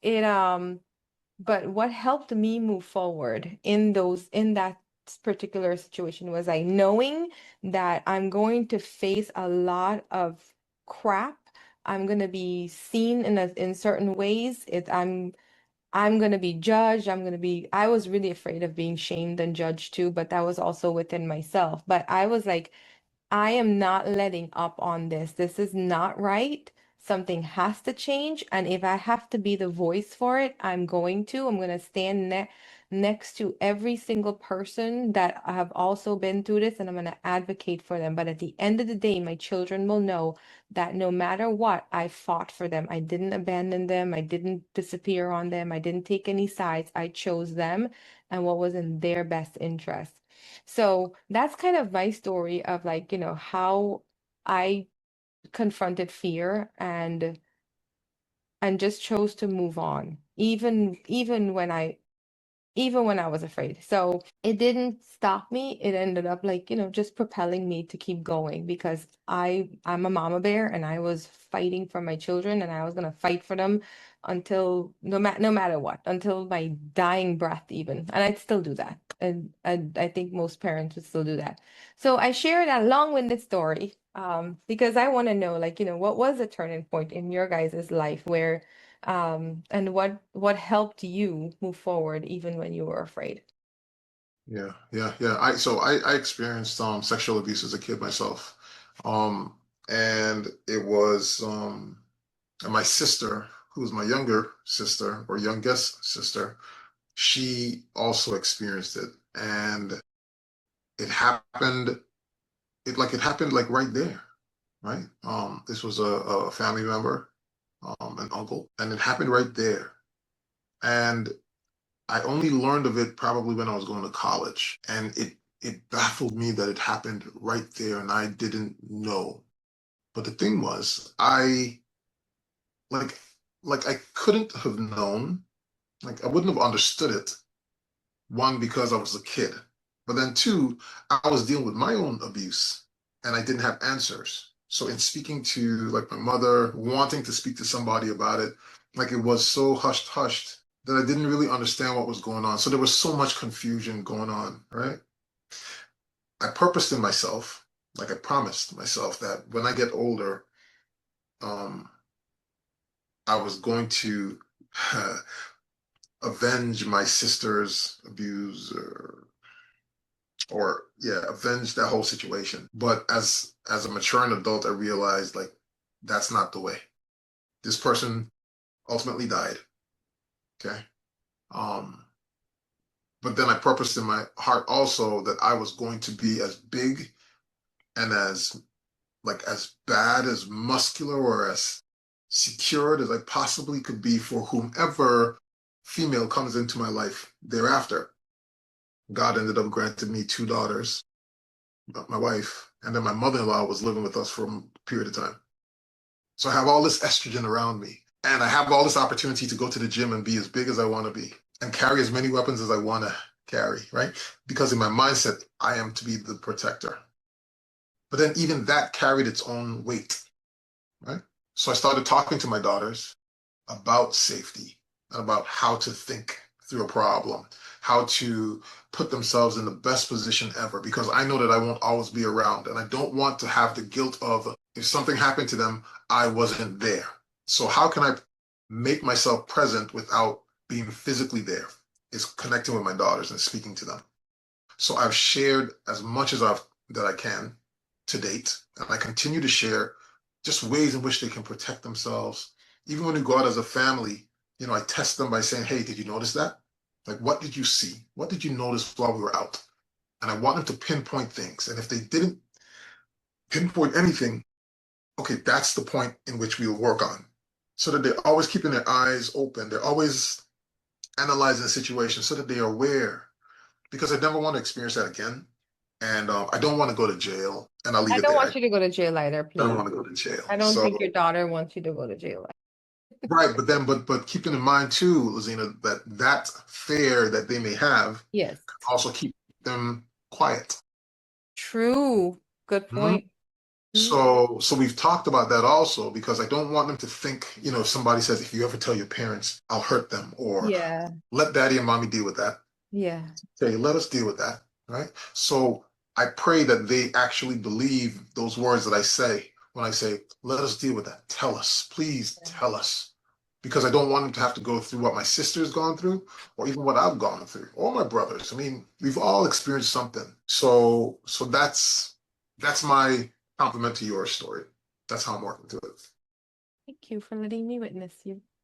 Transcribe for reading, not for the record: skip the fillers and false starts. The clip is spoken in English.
So it but what helped me move forward in that particular situation was I knowing that I'm going to face a lot of crap. I'm going to be seen in certain ways. I'm going to be judged. I was really afraid of being shamed and judged too, but that was also within myself. But I was like, I am not letting up on this. This is not right. Something has to change. And if I have to be the voice for it, I'm going to. I'm going to stand next to every single person that have also been through this, and I'm going to advocate for them. But at the end of the day, my children will know that no matter what, I fought for them. I didn't abandon them. I didn't disappear on them. I didn't take any sides. I chose them and what was in their best interest. So that's kind of my story of like, how I confronted fear and just chose to move on, even when I was afraid. So it didn't stop me. It ended up like, just propelling me to keep going because I'm a mama bear and I was fighting for my children and I was gonna fight for them until no matter what, until my dying breath even. And I'd still do that. And I think most parents would still do that. So I share that long-winded story because I want to know like, what was a turning point in your guys' life where and what helped you move forward even when you were afraid? Yeah. I experienced sexual abuse as a kid myself. Um and it was my sister, who was my younger sister or youngest sister, she also experienced it. And it happened, it happened like right there, right? This was a family member, an uncle, and it happened right there. And I only learned of it probably when I was going to college, and it baffled me that it happened right there, and I didn't know. But the thing was, I like I couldn't have known, like I wouldn't have understood it. One, because I was a kid, but then two, I was dealing with my own abuse, and I didn't have answers. So in speaking to like my mother, wanting to speak to somebody about it, like it was so hushed that I didn't really understand what was going on. So there was so much confusion going on, right? I purposed in myself, like I promised myself that when I get older, um, I was going to avenge my sister's abuse, or yeah, avenge that whole situation. But as a mature adult, I realized like that's not the way. This person ultimately died. Okay. Um, but then I purposed in my heart also that I was going to be as big and as bad, as muscular, or as secured as I possibly could be for whomever female comes into my life thereafter. God ended up granting me two daughters, my wife, and then my mother-in-law was living with us for a period of time. So I have all this estrogen around me, and I have all this opportunity to go to the gym and be as big as I want to be and carry as many weapons as I want to carry, right? Because in my mindset, I am to be the protector. But then even that carried its own weight, right? So I started talking to my daughters about safety and about how to think through a problem, how to put themselves in the best position ever, because I know that I won't always be around and I don't want to have the guilt of if something happened to them, I wasn't there. So how can I make myself present without being physically there? Is connecting with my daughters and speaking to them. So I've shared as much as that I can to date, and I continue to share just ways in which they can protect themselves. Even when we go out as a family, I test them by saying, "Hey, did you notice that? Like, what did you see? What did you notice while we were out?" And I want them to pinpoint things. And if they didn't pinpoint anything, okay, that's the point in which we'll work on. So that they're always keeping their eyes open. They're always analyzing the situation so that they are aware, because I never want to experience that again. And I don't want to go to jail. And I'll leave I it don't there. want you to go to jail either, I don't please. want to go to jail. I don't think your So, daughter wants you to go to jail. right. But keeping in mind too, Laziena, that fear that they may have Yes. also keep them quiet. True. Good Mhm. point. So we've talked about that also because I don't want them to think, if somebody says, if you ever tell your parents, I'll hurt them, or Yeah. let daddy and mommy deal with that. Yeah. Okay, let us deal with that, right? So I pray that they actually believe those words that I say when I say, let us deal with that. Tell us, please tell us. Because I don't want them to have to go through what my sister's gone through, or even what I've gone through, or my brothers. I mean, we've all experienced something. So that's my compliment to your story. That's how I'm working to it. Thank you for letting me witness you.